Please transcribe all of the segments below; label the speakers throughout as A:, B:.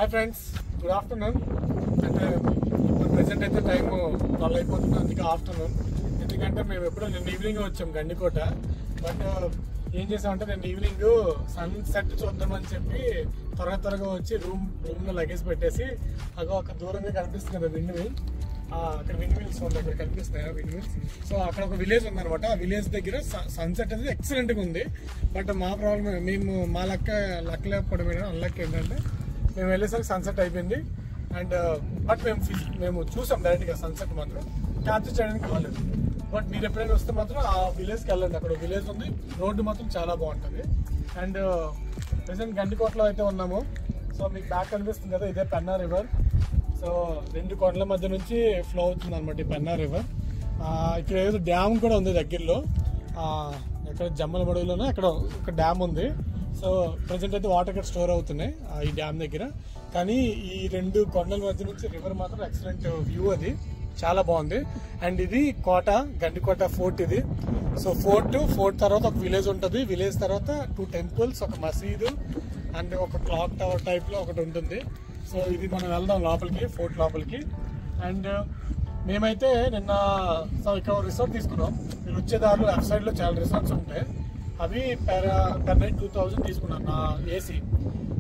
A: Hi friends, good afternoon. అంటే ఇప్పుడు present అయితే టైం 12 అయిపోతుంది, అందుకే ఆఫ్టర్నూన్. ఎందుకంటే మేము ఎప్పుడో నిన్న ఈవినింగ్ వచ్చాం గండికోట. బట్ ఏం చేసామంటే నేను ఈవినింగ్ సన్ సెట్ చూద్దామని చెప్పి త్వరగా వచ్చి రూమ్లో లగేజ్ పెట్టేసి అగో అక్కడ దూరంగా కనిపిస్తుంది కదా విండ్ మిల్, అక్కడ విండ్ మిల్స్ ఉంది, అక్కడ కనిపిస్తాయి విండ్ మిల్స్. సో అక్కడ ఒక విలేజ్ ఉందన్నమాట. ఆ విలేజ్ దగ్గర సన్సెట్ అనేది ఎక్సలెంట్గా ఉంది. బట్ మా ప్రాబ్లం, మేము మా లక్ లేకపోవడం అన్లక్ ఏంటంటే మేము వెళ్ళేసరికి సన్సెట్ అయిపోయింది. అండ్ బట్ మేము చూసాం డైరెక్ట్గా సన్సెట్ మాత్రం క్యాప్చర్ చేయడానికి కాలేదు. బట్ మీరు ఎప్పుడైనా వస్తే మాత్రం ఆ విలేజ్కి వెళ్ళండి. అక్కడ విలేజ్ ఉంది, రోడ్డు మాత్రం చాలా బాగుంటుంది. అండ్ ప్రెసెంట్ గండికోటలో అయితే ఉన్నాము. సో మీకు బ్యాక్ కనిపిస్తుంది కదా, ఇదే పెన్నా రివర్. సో 2 కొండల మధ్య నుంచి ఫ్లో అవుతుంది అనమాట ఈ పెన్నా రివర్. ఇక్కడ ఏదో డ్యామ్ కూడా ఉంది దగ్గరలో, ఇక్కడ జమ్మలమడుగులోనే అక్కడ ఒక డ్యామ్ ఉంది. సో ప్రజెంట్ అయితే వాటర్ ఇక్కడ స్టోర్ అవుతున్నాయి ఈ డ్యామ్ దగ్గర. కానీ ఈ 2 కొండల మధ్య నుంచి రివర్ మాత్రం ఎక్సలెంట్ వ్యూ, అది చాలా బాగుంది. అండ్ ఇది కోట, గండికోట ఫోర్ట్ ఇది. సో ఫోర్ట్ తర్వాత ఒక విలేజ్ ఉంటుంది. విలేజ్ తర్వాత 2 టెంపుల్స్, ఒక మసీదు అండ్ ఒక క్లాక్ టవర్ టైప్ లో ఒకటి ఉంటుంది. సో ఇది మనం వెళ్దాం లోపలికి, ఫోర్ట్ లోపలికి. అండ్ మేమైతే నిన్న ఇక్కడ రిసార్ట్ తీసుకున్నాం. మీరు వచ్చే దారిలో లెఫ్ట్ సైడ్ లో చాలా రిసార్ట్స్ ఉంటాయి. అవి per night 2000 తీసుకున్నాను నా ఏసీ.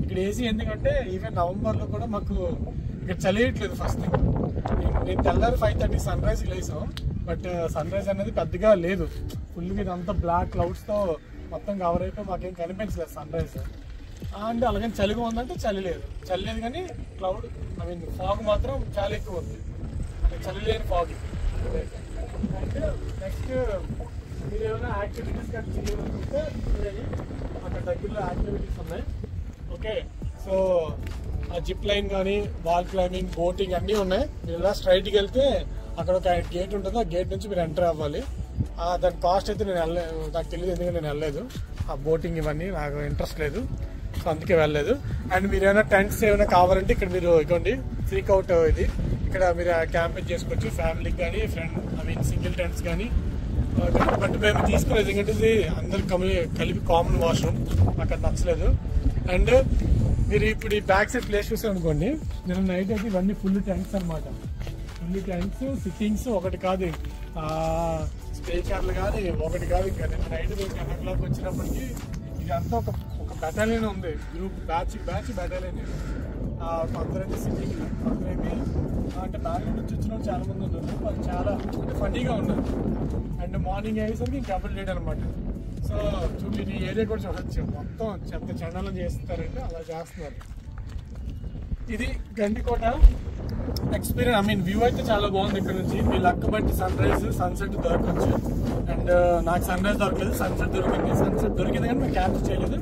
A: ఇక్కడ ఏసీ ఎందుకంటే ఈవెన్ నవంబర్లో కూడా మాకు ఇక్కడ చలియట్లేదు. ఫస్ట్ థింగ్, నేను తెల్లారి 5:30 సన్ రైజ్ లేసాం. బట్ సన్ రైజ్ అనేది పెద్దగా లేదు, ఫుల్గా ఇదంతా బ్లాక్ క్లౌడ్స్తో మొత్తం కవర్ అయిపోయి మాకేం కనిపించలేదు సన్ రైజ్. అండ్ అలాగే చలిగా ఉందంటే చలి లేదు కానీ క్లౌడ్ ఫాగ్ మాత్రం చాలా ఎక్కువ ఉంది, అంటే చలి లేని ఫాగ్. అండ్ నెక్స్ట్ మీరు ఏమైనా యాక్టివిటీస్ కానీ చేయాలనుకుంటే అక్కడ దగ్గరలో యాక్టివిటీస్ ఉన్నాయి. ఓకే, సో ఆ జిప్ లైన్ కానీ, వాల్ క్లైంబింగ్, బోటింగ్ అన్నీ ఉన్నాయి. మీరు ఇలా స్ట్రైట్కి వెళ్తే అక్కడ ఒక గేట్ ఉంటుంది, ఆ గేట్ నుంచి మీరు ఎంటర్ అవ్వాలి. దాని కాస్ట్ అయితే నాకు తెలియదు, ఎందుకంటే నేను వెళ్ళలేదు. ఆ బోటింగ్ ఇవన్నీ నాకు ఇంట్రెస్ట్ లేదు, సో అందుకే వెళ్ళలేదు. అండ్ మీరు ఏమైనా టెంట్స్ ఏమైనా కావాలంటే ఇక్కడ మీరు ఇవ్వండి, ఫ్రీక్ అవుట్ ఇది. ఇక్కడ మీరు క్యాంపింగ్ చేసుకోవచ్చు, ఫ్యామిలీకి కానీ సింగిల్ టెంట్స్ కానీ. బట్ మేము తీసుకోలేదు, ఎందుకంటే ఇది అందరు కలిపి కామన్ వాష్రూమ్, నాకు అది నచ్చలేదు. అండ్ మీరు ఇప్పుడు ఈ బ్యాక్ సైడ్ ప్లేస్ చూసారు అనుకోండి, నేను నైట్ అయితే ఇవన్నీ ఫుల్ టెంట్స్ అనమాట. ఫుల్ టెంట్స్, సిట్టింగ్స్ ఒకటి కాదు, స్పీకర్లు కానీ ఒకటి కాదు. ఇంకా నేను నైట్ 10 o'clock వచ్చినప్పటికీ ఇదంతా ఒక బెటాలియన్ ఉంది, గ్రూప్ బ్యాచ్ బెటాలియన్. కొందరైతే సిట్టింగ్, కొందరేమి అంటే బెంగళూరు నుంచి వచ్చిన వాళ్ళు చాలా మంది ఉన్నారు. వాళ్ళు చాలా ఫన్నీగా ఉన్నారు. అండ్ మార్నింగ్ అయ్యేసరికి ఇంకెవరు లేడు అనమాట. సో మీరు ఈ ఏరియా కూడా చూడొచ్చు, మొత్తం చెత్త చండాలం చేస్తారంటే అలా చేస్తున్నారు. ఇది గండికోట ఎక్స్పీరియన్స్. వ్యూ అయితే చాలా బాగుంది ఇక్కడ నుంచి. మీ లక్ బట్టి సన్ రైజ్, సన్సెట్ దొరకవచ్చు. అండ్ నాకు సన్ రైజ్ దొరకలేదు, సన్సెట్ దొరికింది కానీ మేము క్యాప్చర్ చేయలేదు.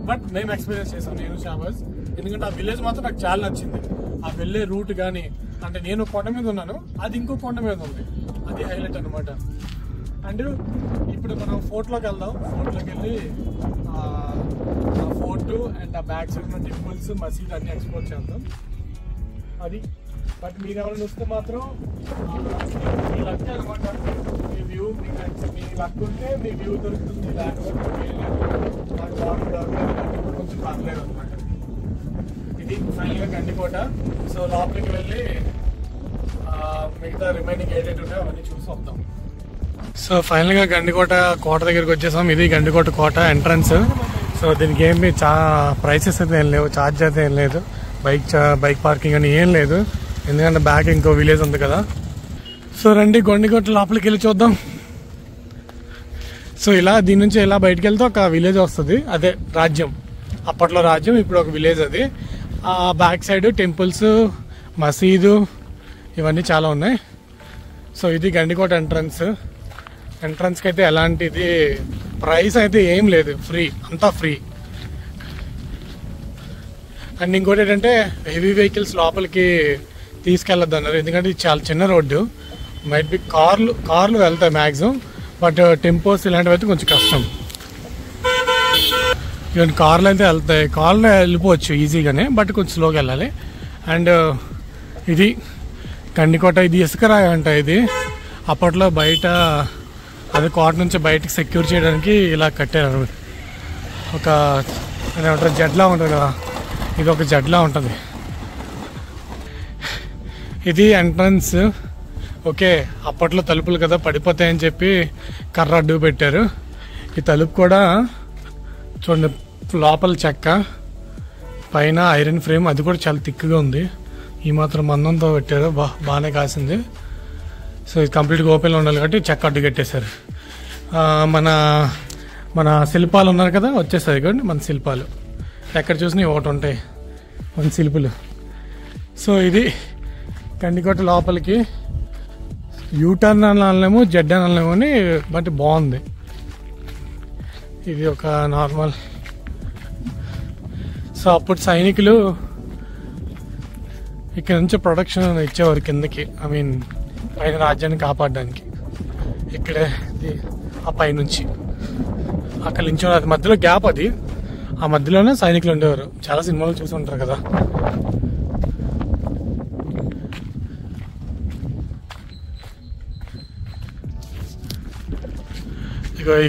A: బట్ మేము ఎక్స్పీరియన్స్ చేసాం, నేను షాబాజ్. ఎందుకంటే ఆ విలేజ్ మాత్రం నాకు చాలా నచ్చింది. ఆ వెళ్ళే రూట్ కానీ, అంటే నేను కొండ మీద ఉన్నాను, అది ఇంకో కొండ మీద ఉంది, అది హైలైట్ అనమాట. అండ్ ఇప్పుడు మనం ఫోర్ట్లోకి వెళ్దాం. ఫోర్ట్లోకి వెళ్ళి ఆ ఫోర్ట్ అండ్ ఆ బ్యాక్ సైడ్ ఉన్న టెంపుల్స్, మసీద్ అన్ని ఎక్స్ప్లోర్ చేద్దాం. అది బట్ మీరు ఎవరైనా వస్తే మాత్రం మీ లక్ అనమాట. మీ వ్యూ మీ లక్ ఉంటే మీ వ్యూ దొరుకుతుంది, లేకపోతే నాకు వాటర్ దొరకలేదు, కొంచెం పర్లేదు అనమాట. ఇది ఫైనల్గా గండికోట. సో లోపలికి వెళ్ళి మిగతా రిమైనింగ్ ఏదైతే ఉంటాయో అవన్నీ చూసి వద్దాం. సో ఫైనల్గా గండికోట కోట దగ్గరికి వచ్చేసాం. ఇది గండికోట కోట ఎంట్రన్స్. సో దీనికి ఏమి ప్రైసెస్ అయితే ఏం లేవు, ఛార్జ్ అయితే ఏం లేదు, బైక్ పార్కింగ్ అని ఏం లేదు, ఎందుకంటే బ్యాక్ ఇంకో విలేజ్ ఉంది కదా. సో రండి గండికోట లోపలికి వెళ్ళి చూద్దాం. సో ఇలా దీని నుంచి ఇలా బయటకు వెళ్తే ఒక విలేజ్ వస్తుంది, అదే రాజ్యం, అప్పట్లో రాజ్యం, ఇప్పుడు ఒక విలేజ్. అది ఆ బ్యాక్ సైడ్ టెంపుల్స్, మసీదు ఇవన్నీ చాలా ఉన్నాయి. సో ఇది గండికోట ఎంట్రన్స్కి అయితే ఎలాంటిది ప్రైస్ అయితే ఏం లేదు, ఫ్రీ, అంతా ఫ్రీ. అండ్ ఇంకోటి ఏంటంటే హెవీ వెహికల్స్ లోపలికి తీసుకెళ్ళొద్దు అన్నారు, ఎందుకంటే ఇది చాలా చిన్న రోడ్డు. మైట్ బి కార్లు వెళ్తాయి మ్యాక్సిమం, బట్ టెంపోస్ ఇలాంటివి అయితే కొంచెం కష్టం. ఇవన్నీ కార్లు అయితే వెళ్తాయి, కార్లో వెళ్ళిపోవచ్చు ఈజీగానే, బట్ కొంచెం స్లోగా వెళ్ళాలి. అండ్ ఇది గండికోట, ఇది ఇసుక రాయి అంట. ఇది అప్పట్లో బయట అది కోట నుంచి బయటకు సెక్యూర్ చేయడానికి ఇలా కట్టారు. ఒక ఏమంటారు జడ్లా ఉంటుంది కదా, ఇది ఒక జడ్లా ఉంటుంది. ఇది ఎంట్రన్స్. ఓకే, అప్పట్లో తలుపులు కదా పడిపోతాయని చెప్పి కర్ర అడ్డు పెట్టారు. ఈ తలుపు కూడా చూడండి, లోపల చెక్క, పైన ఐరన్ ఫ్రేమ్, అది కూడా చాలా థిక్గా ఉంది. ఈ మాత్రం మందంతో పెట్టారు, బాగానే కాసింది. సో ఇది కంప్లీట్గా ఓపెన్లో ఉండాలి కాబట్టి చెక్క అడ్డు కట్టేశారు. మన శిల్పాలు ఉన్నారు కదా, వచ్చేస్తుంది కానీ మన శిల్పాలు ఎక్కడ చూసినా ఒకటి ఉంటాయి మన శిల్పులు. సో ఇది గండికోట లోపలికి యూటర్న్ అనలేము, జెడ్ అనలేము అని, బట్ బాగుంది. ఇది ఒక నార్మల్. సో అప్పుడు సైనికులు ఇక్కడ నుంచి ప్రొడక్షన్ ఇచ్చేవారు కిందకి, ఐ మీన్ పైన రాజ్యాన్ని కాపాడడానికి. ఇక్కడే ఆ పైనుంచి అక్కడ నుంచి అది మధ్యలో గ్యాప్, అది ఆ మధ్యలోనే సైనికులు ఉండేవారు. చాలా సినిమాలు చూసి ఉంటారు కదా.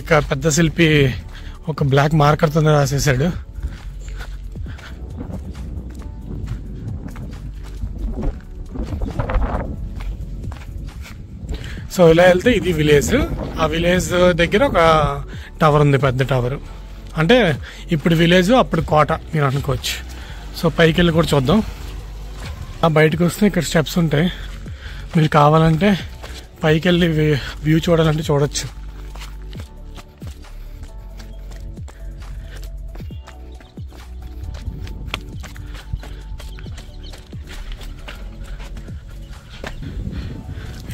A: ఇక పెద్ద శిల్పి ఒక బ్లాక్ మార్కర్తో రాసేసాడు. సో ఇలా వెళ్తే ఇది విలేజ్. ఆ విలేజ్ దగ్గర ఒక టవర్ ఉంది, పెద్ద టవర్. అంటే ఇప్పుడు విలేజ్, అప్పుడు కోట మీరు అనుకోవచ్చు. సో పైకి వెళ్ళి కూడా చూద్దాం. బయటకు వస్తే ఇక్కడ స్టెప్స్ ఉంటాయి. మీరు కావాలంటే పైకి వెళ్ళి వ్యూ చూడాలంటే చూడొచ్చు.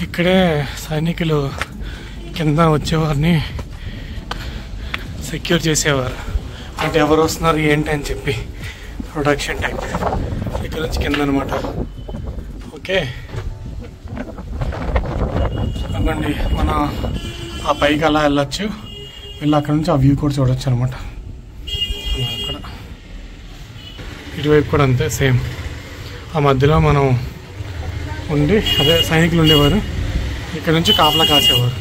A: ఇక్కడే సైనికులు కింద వచ్చేవారిని సెక్యూర్ చేసేవారు. అంటే ఎవరు వస్తున్నారు ఏంటి అని చెప్పి ప్రొడక్షన్ టైప్. ఇక్కడ నుంచి కింద అనమాట. ఓకే, అవ్వండి మనం ఆ పైకి అలా వెళ్ళొచ్చు. వెళ్ళి అక్కడ నుంచి ఆ వ్యూ కూడా చూడొచ్చు అనమాట. అక్కడ ఇటువైపు కూడా అంతే సేమ్. ఆ మధ్యలో మనం ఉండి, అదే సైనికులు ఉండేవారు, ఇక్కడ నుంచి కాపలా కాసేవారు.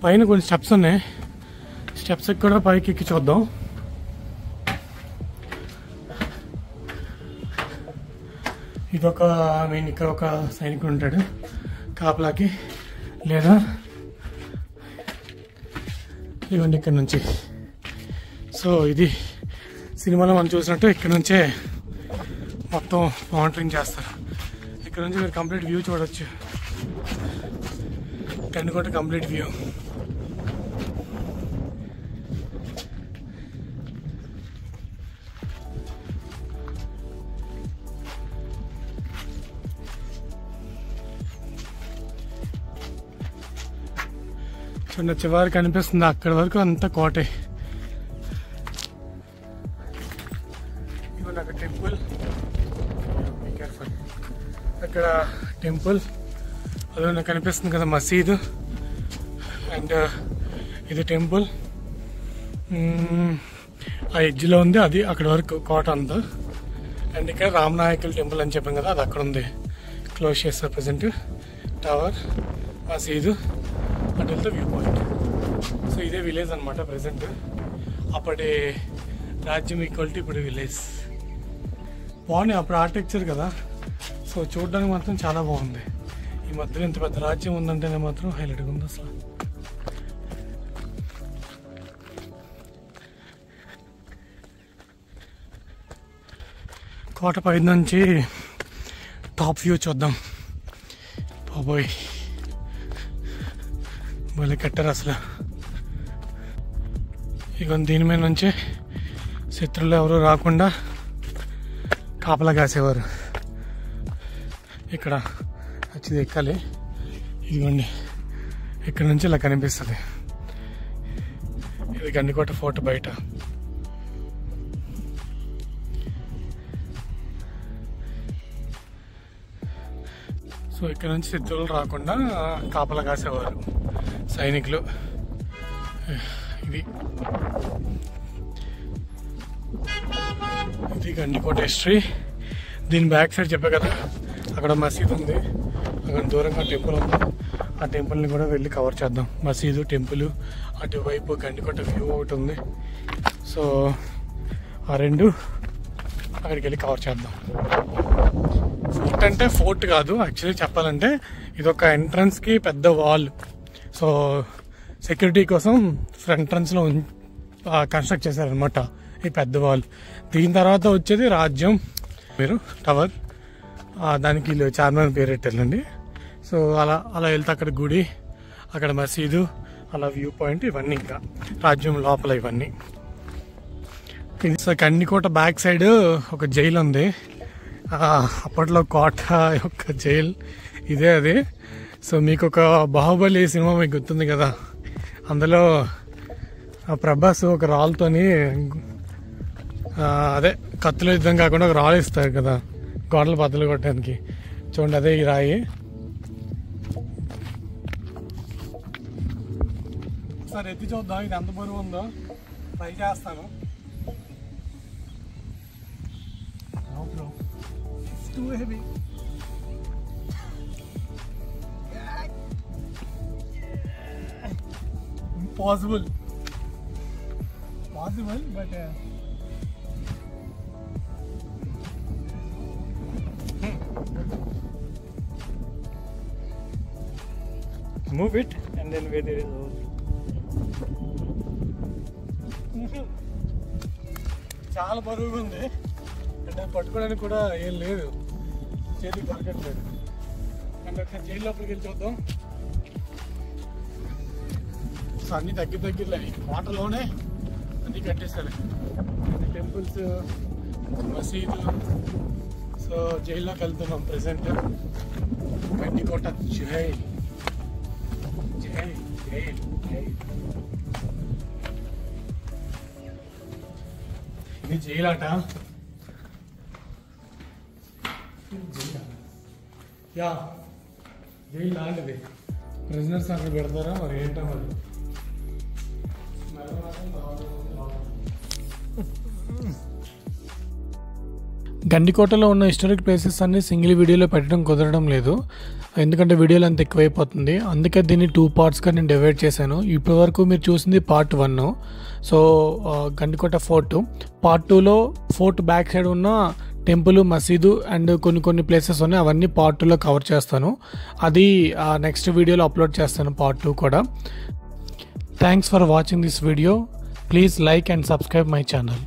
A: పైన కొన్ని స్టెప్స్ ఉన్నాయి. స్టెప్స్ కూడా పైకి ఎక్కి చూద్దాం. ఇదొక మెయిన్, ఇక్కడ ఒక సైనికుడు ఉంటాడు కాపలాకి, లేదా ఇవన్నీ ఇక్కడ నుంచి. సో ఇది సినిమాలో మనం చూసినట్టు ఇక్కడ నుంచే మొత్తం మానిటరింగ్ చేస్తారు. ఇక్కడ నుంచి మీరు కంప్లీట్ వ్యూ చూడొచ్చు. Gandikota complete view. చూడండి, చివరి కనిపిస్తుంది, అక్కడి వరకు అంతా కోటే. ఇవన్నీ అక్కడ టెంపుల్, అక్కడ టెంపుల్, అది నాకు కనిపిస్తుంది కదా మసీదు. అండ్ ఇది టెంపుల్ ఆ ఎడ్జ్లో ఉంది, అది అక్కడ వరకు కోట అంతా. అండ్ ఇక్కడ రామనాయకుల టెంపుల్ అని చెప్పాం కదా, అది అక్కడ ఉంది, క్లోజ్ చేస్తారు ప్రజెంట్. టవర్, మసీదు, అటు వెళ్తే వ్యూ పాయింట్. సో ఇదే విలేజ్ అనమాట ప్రజెంట్. అప్పటి రాజ్యం ఈక్వల్ టు ఇప్పుడు విలేజ్. బాగున్నాయి అప్పుడు ఆర్కిటెక్చర్ కదా. సో చూడడానికి మాత్రం చాలా బాగుంది. ఈ మధ్యలో ఇంత పెద్ద రాజ్యం ఉందంటేనే మాత్రం హైలైట్గా ఉంది అసలు. కోట పై నుంచి టాప్ వ్యూ చూద్దాం. బాబోయ్ భలే కట్టారు అసలు. ఇక దీని మీద నుంచి శత్రువులు ఎవరు రాకుండా కాపలా కాసేవారు. ఇక్కడ వచ్చి ఎక్కాలి. ఇదిగోండి, ఇక్కడ నుంచి ఇలా కనిపిస్తుంది. ఇది గండికోట ఫోర్ట్ బయట. సో ఇక్కడ నుంచి శత్రువులు రాకుండా కాపలా కాసేవారు సైనికులు. ఇది గండికోట హిస్టరీ. దీని బ్యాక్ సైడ్ చెప్పా కదా, అక్కడ మసీదు ఉంది, అక్కడ దూరంగా టెంపుల్ ఉంది. ఆ టెంపుల్ని కూడా వెళ్ళి కవర్ చేద్దాం. మసీదు, టెంపుల్, అటువైపు గండికోట వ్యూ ఒకటి ఉంది. సో ఆ రెండు అక్కడికి వెళ్ళి కవర్ చేద్దాం. ఫోర్ట్ అంటే ఫోర్ట్ కాదు, యాక్చువల్లీ చెప్పాలంటే ఇది ఒక ఎంట్రన్స్కి పెద్ద వాల్. సో సెక్యూరిటీ కోసం ఎంట్రన్స్లో కన్స్ట్రక్ట్ చేశారనమాట ఈ పెద్ద వాల్. దీని తర్వాత వచ్చేది రాజ్యం మీరు టవర్, దానికి చార్మినార్ పేరు పెట్టారండి. సో అలా అలా వెళ్తే అక్కడ గుడి, అక్కడ మసీదు, అలా వ్యూ పాయింట్, ఇవన్నీ ఇంకా రాజ్యం లోపల ఇవన్నీ. ఇది గండికోట బ్యాక్ సైడ్ ఒక జైలు ఉంది, అప్పట్లో కోట యొక్క జైల్ ఇదే అది. సో మీకు ఒక బాహుబలి సినిమా మీకు గుర్తుంది కదా, అందులో ప్రభాస్ ఒక రాళ్ళతోని అదే కత్తుల యుద్ధం కాకుండా ఒక రాళ్ళు ఇస్తారు కదా గోడలు బద్దలు కొట్టడానికి, చూడండి అదే ఈ రాయి. ఒకసారి ఎత్తి చూద్దాం ఇది ఎంత బరువు ఉందో, ట్రై చేస్తాను. Too heavy. Impossible. Possible, but move it and then where there is a hole. చాలా బరువుగా ఉంది అంటే పట్టుకోవడానికి కూడా ఏం లేదు, చేతికి దొరకట్లేదు. అండ్ ఒకసారి జైలు లోపలికి వెళ్ళి చూద్దాం. సో అన్నీ దగ్గరలో వాటర్లోనే అన్నీ కట్టేస్తారు, టెంపుల్స్, మసీదు. సో జైల్లోకి వెళ్తున్నాం present. Gandikota jail jail jail jail ఇది జైలాట. యా జైలు లాంటిది, ప్రిజనర్స్ అక్కడ పెడతారా మరి ఏంటో మరి. గండికోటలో ఉన్న హిస్టారిక్ ప్లేసెస్ అన్ని సింగిల్ వీడియోలో పెట్టడం కుదరడం లేదు, ఎందుకంటే వీడియోలు అంత ఎక్కువైపోతుంది. అందుకే దీన్ని 2 పార్ట్స్గా నేను డివైడ్ చేశాను. ఇప్పటి వరకు మీరు చూసింది part 1. So Gandikota fort. Part 2లో ఫోర్ట్ బ్యాక్ సైడ్ ఉన్న టెంపుల్, మసీదు అండ్ కొన్ని ప్లేసెస్ ఉన్నాయి, అవన్నీ పార్ట్ 2లో కవర్ చేస్తాను. అది నెక్స్ట్ వీడియోలో అప్లోడ్ చేస్తాను, పార్ట్ 2 కూడా. Thanks for watching this video. Please like and subscribe my channel.